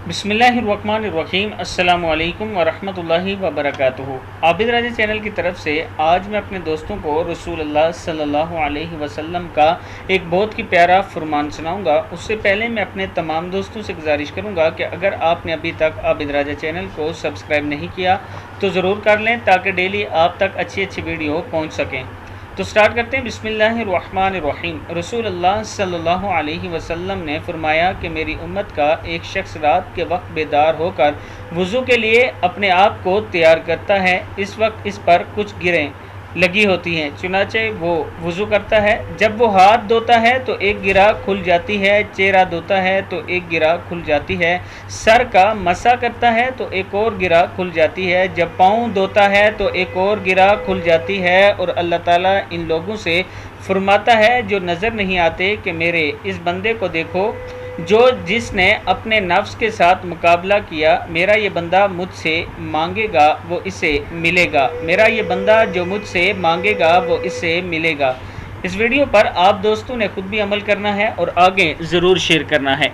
बिस्मिल्लाहिर्रहमानिर्रहीम अस्सलामु अलैकुम वरहमतुल्लाहि वबरकातुहू। आबिदराजा चैनल की तरफ से आज मैं अपने दोस्तों को रसूलुल्लाह सल्लल्लाहु अलैहि वसल्लम का एक बहुत ही प्यारा फरमान सुनाऊंगा। उससे पहले मैं अपने तमाम दोस्तों से गुजारिश करूंगा कि अगर आपने अभी तक आबिदराजा चैनल को सब्सक्राइब नहीं किया तो ज़रूर कर लें ताकि डेली आप तक अच्छी अच्छी वीडियो पहुँच सकें। तो स्टार्ट करते हैं। बिस्मिल्लाहिर्रहमानिर्रहीम। रसूलुल्लाह सल्लल्लाहु अलैहि वसल्लम ने फरमाया कि मेरी उम्मत का एक शख्स रात के वक्त बेदार होकर वज़ू के लिए अपने आप को तैयार करता है। इस वक्त इस पर कुछ गिरें लगी होती हैं, चुनाचे वो वज़ू करता है। जब वो हाथ धोता है तो एक गिरा खुल जाती है, चेहरा धोता है तो एक गिरा खुल जाती है, सर का मसा करता है तो एक और गिरा खुल जाती है, जब पाँव धोता है तो एक और गिरा खुल जाती है। और अल्लाह ताला इन लोगों से फरमाता है जो नज़र नहीं आते कि मेरे इस बंदे को देखो, जो जिसने अपने नफ्स के साथ मुकाबला किया, मेरा ये बंदा मुझसे मांगेगा वो इसे मिलेगा, मेरा ये बंदा जो मुझसे मांगेगा वो इससे मिलेगा। इस वीडियो पर आप दोस्तों ने खुद भी अमल करना है और आगे ज़रूर शेयर करना है।